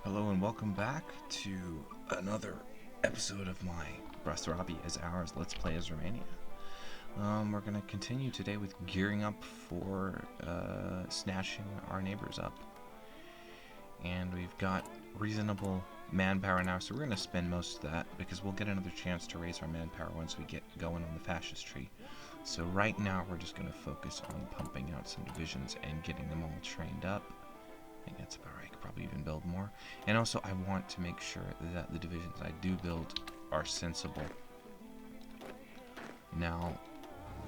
Hello and welcome back to another episode of my Bessarabia is ours Let's Play as Romania. We're going to continue today with gearing up for snatching our neighbors up. And we've got reasonable manpower now, so we're going to spend most of that because we'll get another chance to raise our manpower once we get going on the fascist tree. So right now we're just going to focus on pumping out some divisions and getting them all trained up. I think that's about right. I could probably even build more. And also, I want to make sure that the divisions I do build are sensible. Now,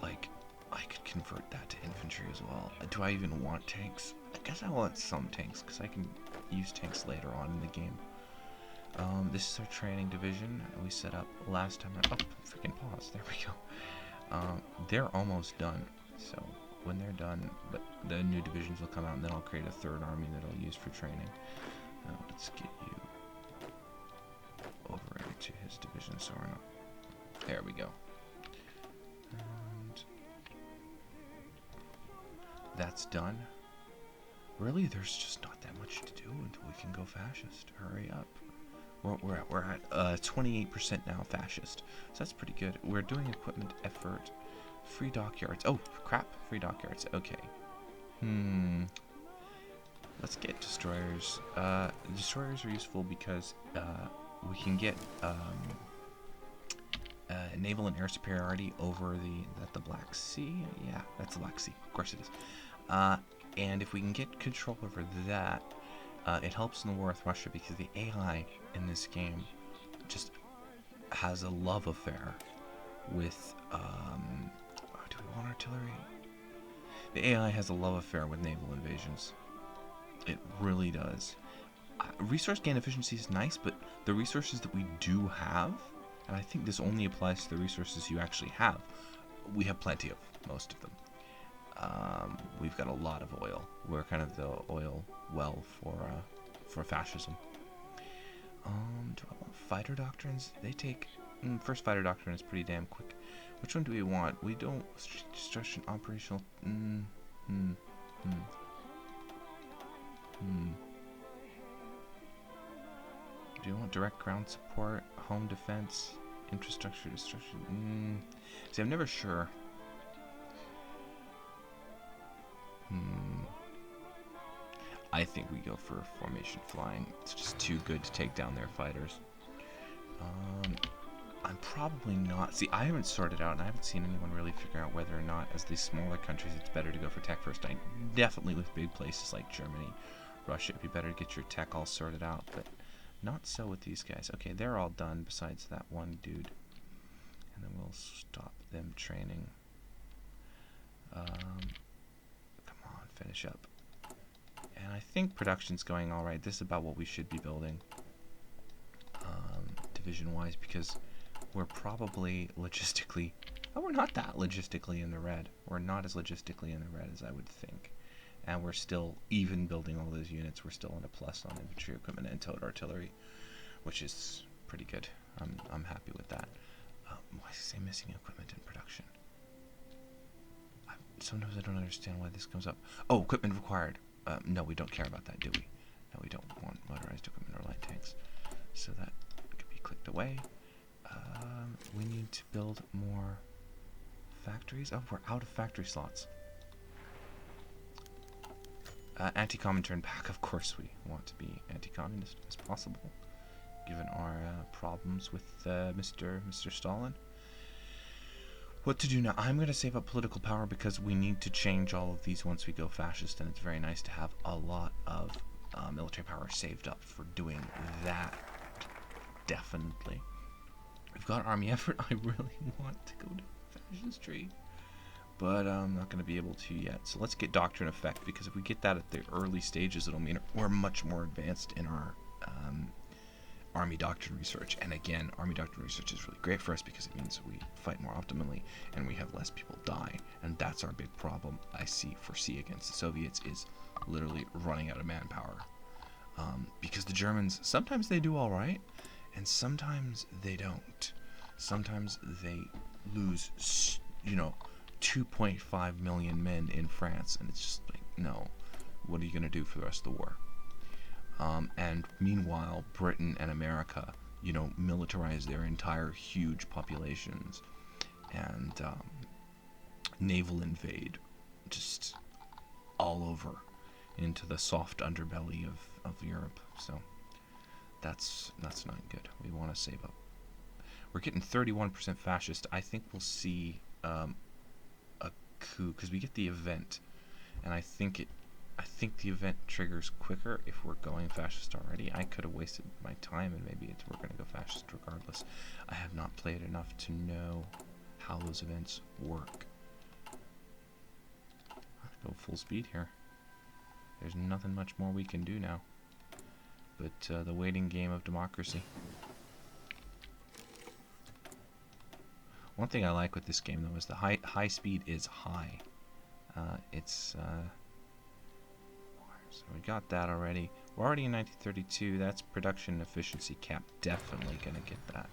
like, I could convert that to infantry as well. Do I even want tanks? I guess I want some tanks, because I can use tanks later on in the game. This is our training division we set up last time. Oh, freaking pause. There we go. They're almost done, so when they're done, but the new divisions will come out, and then I'll create a third army that I'll use for training. Now let's get you over into his division, so we're not. There we go. And that's done. Really, there's just not that much to do until we can go fascist. Hurry up. We're at 28% now fascist, so that's pretty good. We're doing equipment effort. Free dockyards. Oh, crap. Free dockyards. Okay. Let's get destroyers. Destroyers are useful because we can get naval and air superiority over the Black Sea. Yeah, that's the Black Sea. Of course it is. And if we can get control over that, it helps in the war with Russia because the AI in this game just has a love affair with do we want artillery? The AI has a love affair with naval invasions. It really does. Resource gain efficiency is nice, but the resources that we do have, and I think this only applies to the resources you actually have, we have plenty of most of them. We've got a lot of oil. We're kind of the oil well for fascism. Do I want fighter doctrines? They take... first fighter doctrine is pretty damn quick. Which one do we want? We don't... Destruction, operational... Do you want direct ground support, home defense, infrastructure destruction? See, I'm never sure. I think we go for formation flying. It's just too good to take down their fighters. I'm probably not... See, I haven't sorted out, and I haven't seen anyone really figure out whether or not, as these smaller countries, it's better to go for tech first. Definitely with big places like Germany, Russia, it'd be better to get your tech all sorted out, but not so with these guys. Okay, they're all done besides that one dude. And then we'll stop them training. Come on, finish up. And I think production's going alright. This is about what we should be building, division-wise, because we're probably logistically... Oh, we're not that logistically in the red. We're not as logistically in the red as I would think. And we're still, even building all those units, we're still in a plus on infantry equipment and towed artillery, which is pretty good. I'm happy with that. Why does it say missing equipment in production? Sometimes I don't understand why this comes up. Oh, equipment required. No, we don't care about that, do we? No, we don't want motorized equipment or light tanks. So that could be clicked away. We need to build more factories. Oh, we're out of factory slots. Anti-comm turn back. Of course we want to be anti-communist as possible, given our problems with Mr. Stalin. What to do now? I'm going to save up political power because we need to change all of these once we go fascist, and it's very nice to have a lot of military power saved up for doing that. Definitely. We've got army effort. I really want to go to fascistry, but I'm not going to be able to yet. So let's get doctrine effect, because if we get that at the early stages, it'll mean we're much more advanced in our army doctrine research. And again, army doctrine research is really great for us because it means we fight more optimally and we have less people die. And that's our big problem I foresee against the Soviets, is literally running out of manpower. Because the Germans, sometimes they do all right, and sometimes they don't. Sometimes they lose, 2.5 million men in France, and it's just like, no, what are you going to do for the rest of the war? And meanwhile, Britain and America, militarize their entire huge populations and naval invade just all over into the soft underbelly of Europe. So that's not good. We want to save up. We're getting 31% fascist. I think we'll see a coup because we get the event, and I think the event triggers quicker if we're going fascist already. I could have wasted my time, and maybe we're going to go fascist regardless. I have not played enough to know how those events work. Let's go full speed here. There's nothing much more we can do now but the waiting game of democracy. One thing I like with this game, though, is the high speed is high. So we got that already. We're already in 1932. That's production efficiency cap. Definitely gonna get that.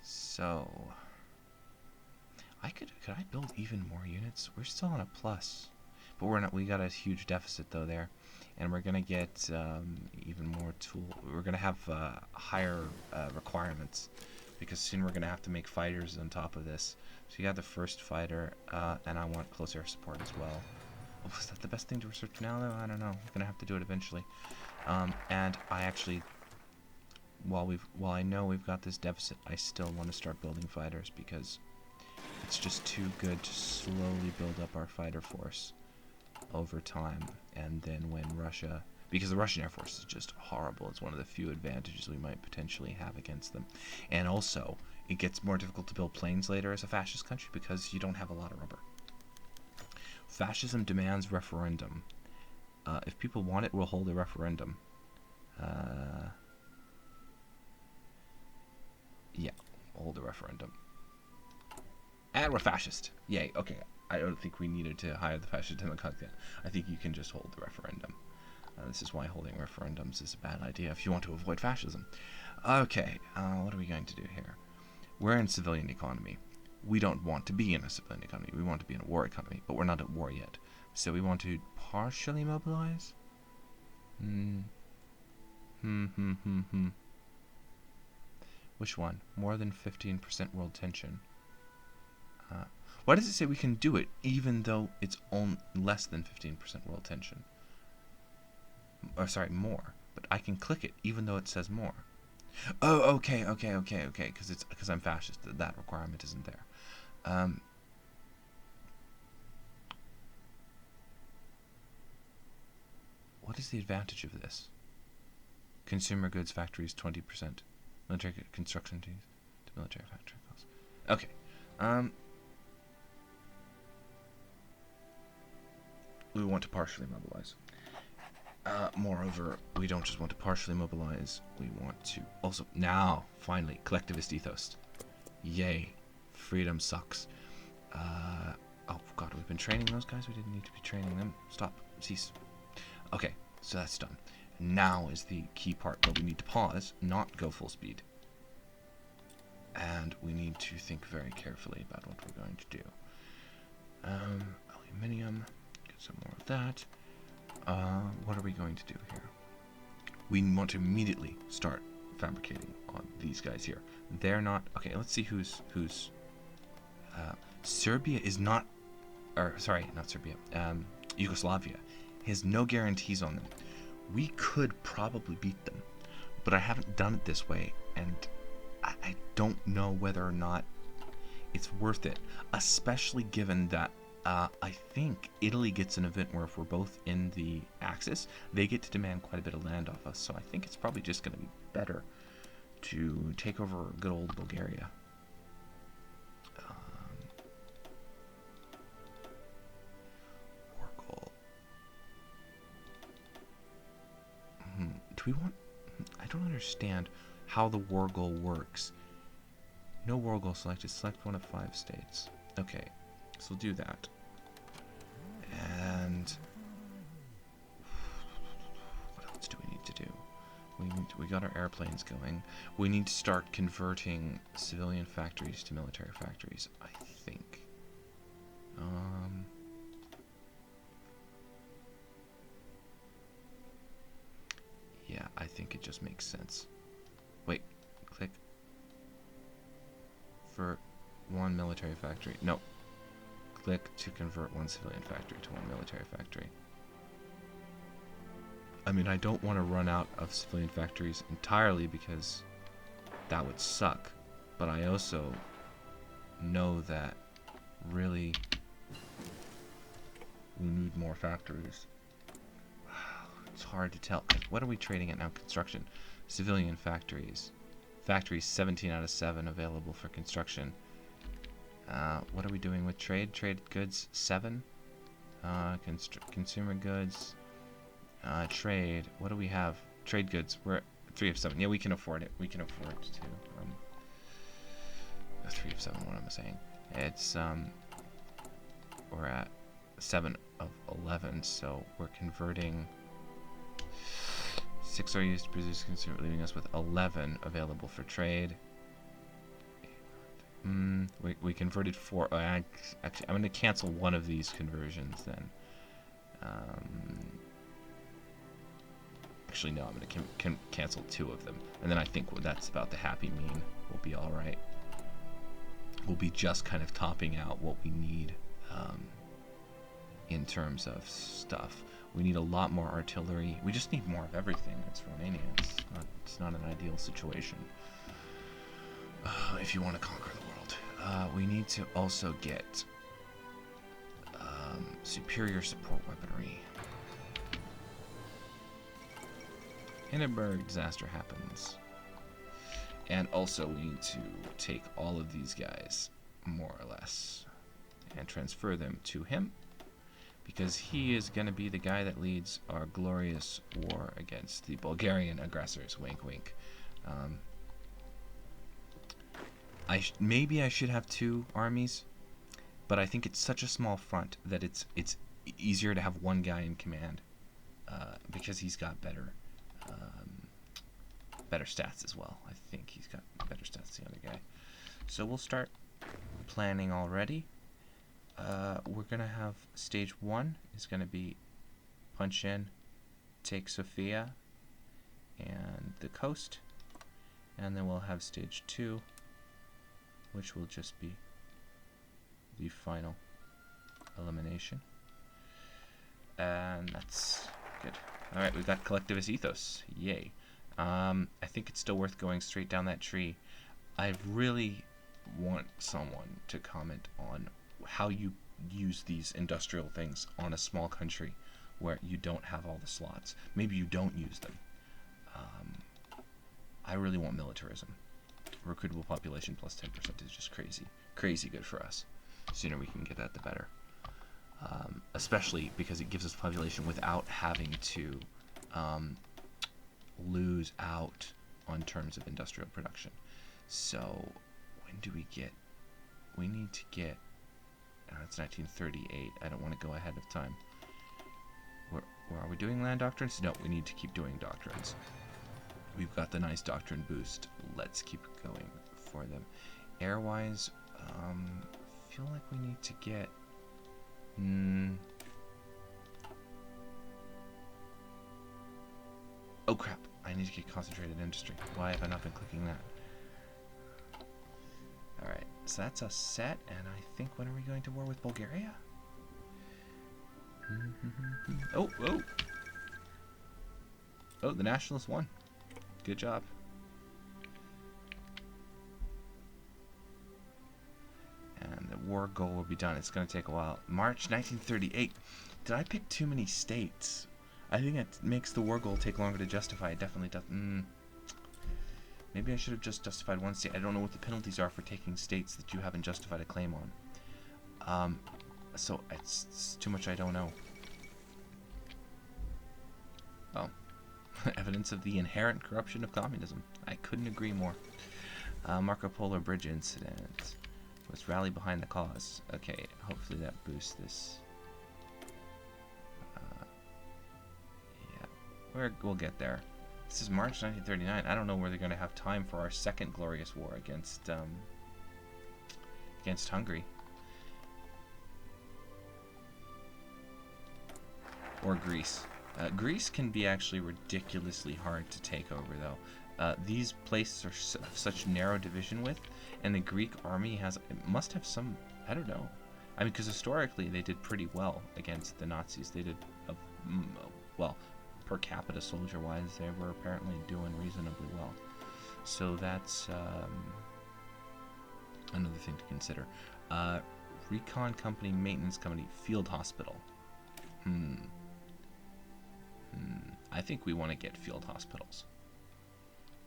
So could I build even more units? We're still on a plus, but we're not. We got a huge deficit though there, and we're gonna get even more tool. We're gonna have higher requirements because soon we're gonna have to make fighters on top of this. So you got the first fighter, and I want close air support as well. Oh, is that the best thing to research now though? I don't know. We're gonna have to do it eventually. And I actually, while I know we've got this deficit, I still want to start building fighters because it's just too good to slowly build up our fighter force over time, and then when Russia, because the Russian Air Force is just horrible, it's one of the few advantages we might potentially have against them. And also, it gets more difficult to build planes later as a fascist country because you don't have a lot of rubber. Fascism demands referendum. If people want it, we'll hold a referendum. Yeah, we'll hold a referendum. And we're fascist. Yay, okay. I don't think we needed to hire the fascist demagogue yet. I think you can just hold the referendum. This is why holding referendums is a bad idea if you want to avoid fascism. Okay, what are we going to do here? We're in civilian economy. We don't want to be in a civilian economy. We want to be in a war economy, but we're not at war yet. So we want to partially mobilize? Which one? More than 15% world tension. Why does it say we can do it even though it's on less than 15% world tension? Or sorry, more. But I can click it even though it says more. Oh, okay. Because I'm fascist. That requirement isn't there. What is the advantage of this? Consumer goods factories 20%. Military construction teams to military factory costs. Okay. We want to partially mobilize. Moreover, we don't just want to partially mobilize, we want to also, now, finally, collectivist ethos. Yay. Freedom sucks. Oh god, we've been training those guys? We didn't need to be training them. Stop. Cease. Okay, so that's done. Now is the key part where we need to pause, not go full speed. And we need to think very carefully about what we're going to do. Aluminium. Some more of that. What are we going to do here? We want to immediately start fabricating on these guys here. They're not... Okay, let's see who's... Serbia is not... Or, sorry, not Serbia. Yugoslavia has no guarantees on them. We could probably beat them, but I haven't done it this way, and I don't know whether or not it's worth it, especially given that I think Italy gets an event where if we're both in the Axis, they get to demand quite a bit of land off us. So I think it's probably just going to be better to take over good old Bulgaria. War goal. Do we want... I don't understand how the war goal works. No war goal selected. Select one of 5 states. Okay, so we'll do that. And what else do we need to do? We got our airplanes going. We need to start converting civilian factories to military factories, I think. Yeah, I think it just makes sense. Wait, click for one military factory. No, click to convert one civilian factory to one military factory. I mean, I don't want to run out of civilian factories entirely because that would suck. But I also know that really we need more factories. It's hard to tell. What are we trading at now? Construction. Civilian factories. Factories 17 out of 7 available for construction. What are we doing with trade? Trade goods 7. Consumer goods. Trade. What do we have? Trade goods. We're at 3 of 7. Yeah, we can afford it. We can afford to. 3 of 7. What am I saying? It's we're at 7 of 11. So we're converting. 6 are used to produce consumer, leaving us with 11 available for trade. We converted 4. Actually, I'm going to cancel one of these conversions then. Actually, no, I'm going to cancel 2 of them. And then I think that's about the happy mean. We'll be all right. We'll be just kind of topping out what we need in terms of stuff. We need a lot more artillery. We just need more of everything. It's Romania. It's not an ideal situation if you want to conquer the world. We need to also get superior support weaponry. Hindenburg disaster happens. And also we need to take all of these guys, more or less, and transfer them to him. Because he is going to be the guy that leads our glorious war against the Bulgarian aggressors. Wink, wink. Maybe I should have 2 armies, but I think it's such a small front that it's easier to have one guy in command because he's got better stats as well. I think he's got better stats than the other guy. So we'll start planning already. We're going to have stage 1 is going to be punch in, take Sofia and the coast, and then we'll have stage 2, which will just be the final elimination. And that's good. Alright, we've got collectivist ethos. Yay. I think it's still worth going straight down that tree. I really want someone to comment on how you use these industrial things on a small country where you don't have all the slots. Maybe you don't use them. I really want militarism. Recruitable population plus 10% is just crazy. Crazy good for us. The sooner we can get that, the better. Especially because it gives us population without having to lose out on terms of industrial production. So, when do we get... We need to get... it's 1938. I don't want to go ahead of time. Where are we doing land doctrines? No, we need to keep doing doctrines. We've got the nice doctrine boost. Let's keep going for them. Airwise, I feel like we need to get... Oh crap, I need to get concentrated industry. Why have I not been clicking that? Alright, so that's us set, and I think when are we going to war with Bulgaria? Oh, the Nationalists won. Good job. And the war goal will be done. It's going to take a while. March 1938. Did I pick too many states? I think it makes the war goal take longer to justify. It definitely does. Maybe I should have just justified one state. I don't know what the penalties are for taking states that you haven't justified a claim on. So it's too much I don't know. Well, evidence of the inherent corruption of communism. I couldn't agree more. Marco Polo Bridge incident. Let's rally behind the cause. Okay, hopefully that boosts this. Yeah, we'll get there. This is March 1939. I don't know where they're going to have time for our second glorious war against Hungary. or Greece. Greece can be actually ridiculously hard to take over, though. These places are such narrow division width, and the Greek army must have some, I don't know. I mean, because historically they did pretty well against the Nazis. They did, well, per capita soldier-wise, they were apparently doing reasonably well. So that's another thing to consider. Recon Company, Maintenance Company, Field Hospital. I think we want to get field hospitals.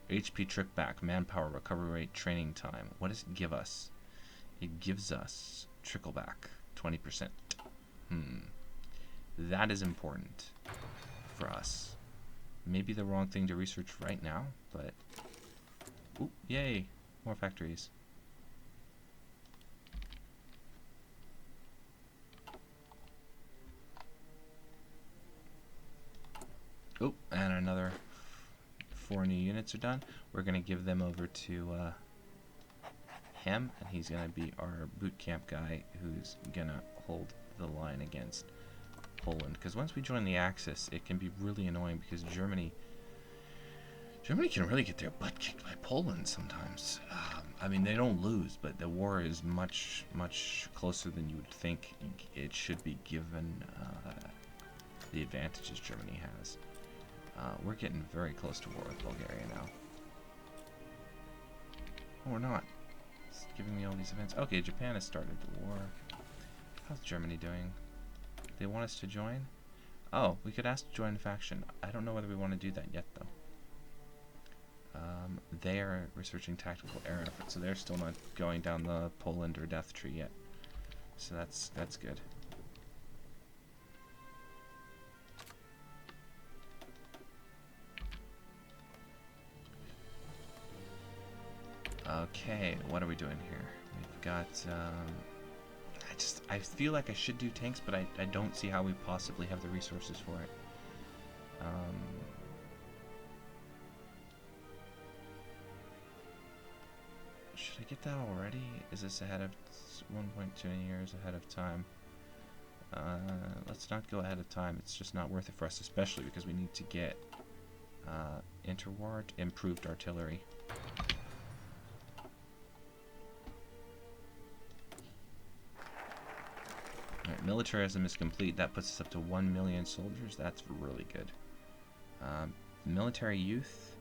HP trip back, manpower, recovery rate, training time. What does it give us? It gives us trickle back, 20%. That is important for us. Maybe the wrong thing to research right now, but... Ooh, yay! More factories. Oh, and another 4 new units are done. We're going to give them over to him, and he's going to be our boot camp guy who's going to hold the line against Poland. Because once we join the Axis, it can be really annoying because Germany can really get their butt kicked by Poland sometimes. I mean, they don't lose, but the war is much, much closer than you would think it should be given the advantages Germany has. We're getting very close to war with Bulgaria now. Oh, we're not. It's giving me all these events. Okay, Japan has started the war. How's Germany doing? They want us to join? Oh, we could ask to join the faction. I don't know whether we want to do that yet, though. They are researching tactical air effort, so they're still not going down the Poland or death tree yet. So that's good. Okay, what are we doing here? We've got, I feel like I should do tanks, but I don't see how we possibly have the resources for it. Should I get that already? Is this ahead of 1.2 years ahead of time? Let's not go ahead of time. It's just not worth it for us, especially because we need to get interwar improved artillery. Alright, militarism is complete. That puts us up to 1 million soldiers. That's really good. Military youth.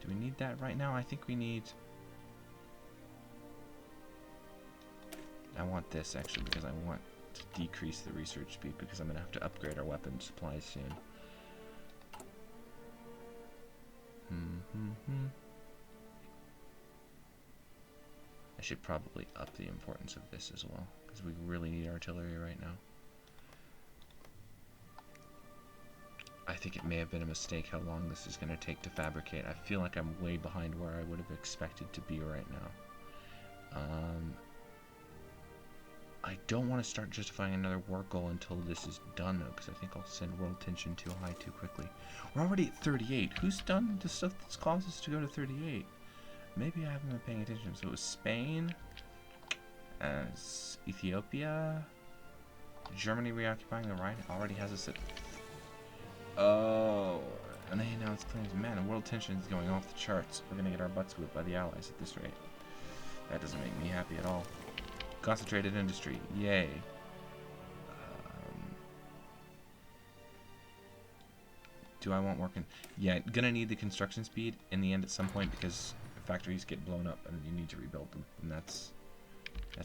Do we need that right now? I think we need... I want this, actually, because I want to decrease the research speed, because I'm going to have to upgrade our weapon supplies soon. I should probably up the importance of this as well, because we really need artillery right now. I think it may have been a mistake how long this is going to take to fabricate. I feel like I'm way behind where I would have expected to be right now. I don't want to start justifying another war goal until this is done, though, because I think I'll send world tension too high too quickly. We're already at 38. Who's done the stuff that's caused us to go to 38? Maybe I haven't been paying attention. So it was Spain, Ethiopia, Germany reoccupying the Rhine already has us at... Oh, and they announced claims. Man, world tension is going off the charts. We're going to get our butts whipped by the Allies at this rate. That doesn't make me happy at all. Concentrated industry. Yay. Do I want working? Yeah, gonna need the construction speed in the end at some point because factories get blown up and you need to rebuild them. And that's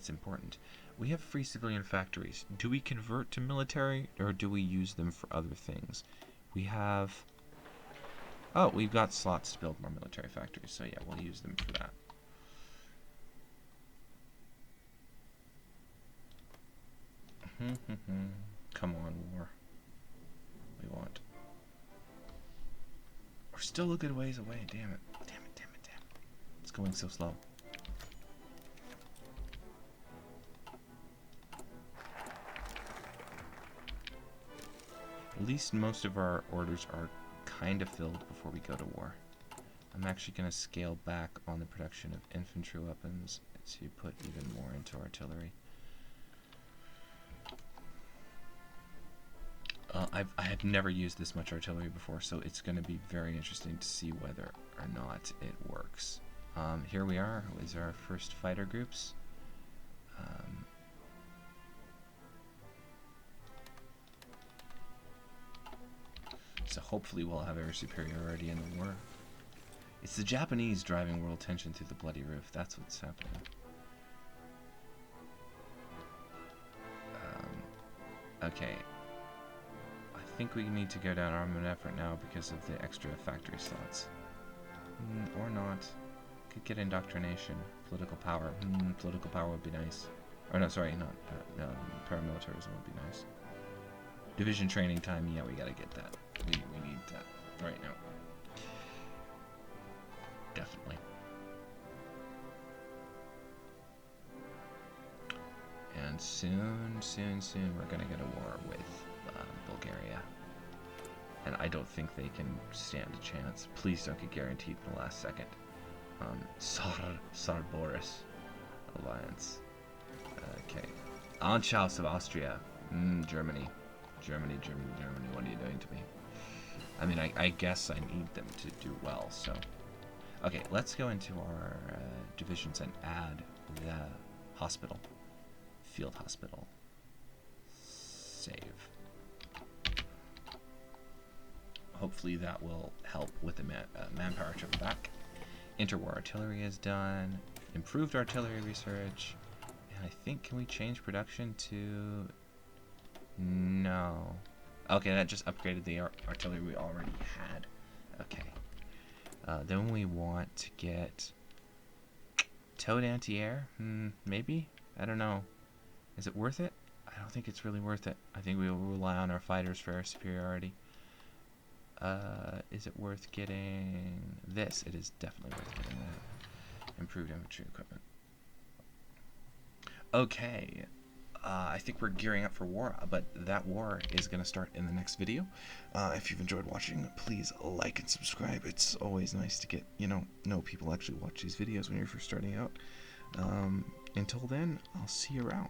important. We have free civilian factories. Do we convert to military or do we use them for other things? We have... Oh, we've got slots to build more military factories. So yeah, we'll use them for that. Come on, war. We want. We're still a good ways away. Damn it. Damn it, damn it, damn it. It's going so slow. At least most of our orders are kind of filled before we go to war. I'm actually going to scale back on the production of infantry weapons to put even more into artillery. I had never used this much artillery before, so it's going to be very interesting to see whether or not it works. Here we are, is our first fighter groups. So hopefully we'll have air superiority in the war. It's the Japanese driving world tension through the bloody roof. That's what's happening. Okay. I think we need to go down armament effort now because of the extra factory slots. Or not. Could get indoctrination. Political power. Political power would be nice. Or no, sorry, not. Paramilitarism would be nice. Division training time, yeah, we gotta get that. We need that right now. Definitely. And soon, we're gonna get a war with Bulgaria. And I don't think they can stand a chance. Please don't get guaranteed in the last second. Tsar Boris alliance. Okay. Anschluss of Austria. Germany. Germany, what are you doing to me? I mean, I guess I need them to do well, so. Okay, let's go into our divisions and add the hospital. Field hospital. Save. Hopefully that will help with the manpower trip back. Interwar artillery is done. Improved artillery research. And I think, can we change production to... No. Okay, that just upgraded the artillery we already had. Okay. Then we want to get... towed anti-air? Maybe? I don't know. Is it worth it? I don't think it's really worth it. I think we will rely on our fighters for air superiority. Is it worth getting this? It is definitely worth getting that. Improved infantry equipment. Okay. I think we're gearing up for war, but that war is going to start in the next video. If you've enjoyed watching, please like and subscribe. It's always nice to get, know people actually watch these videos when you're first starting out. Until then, I'll see you around.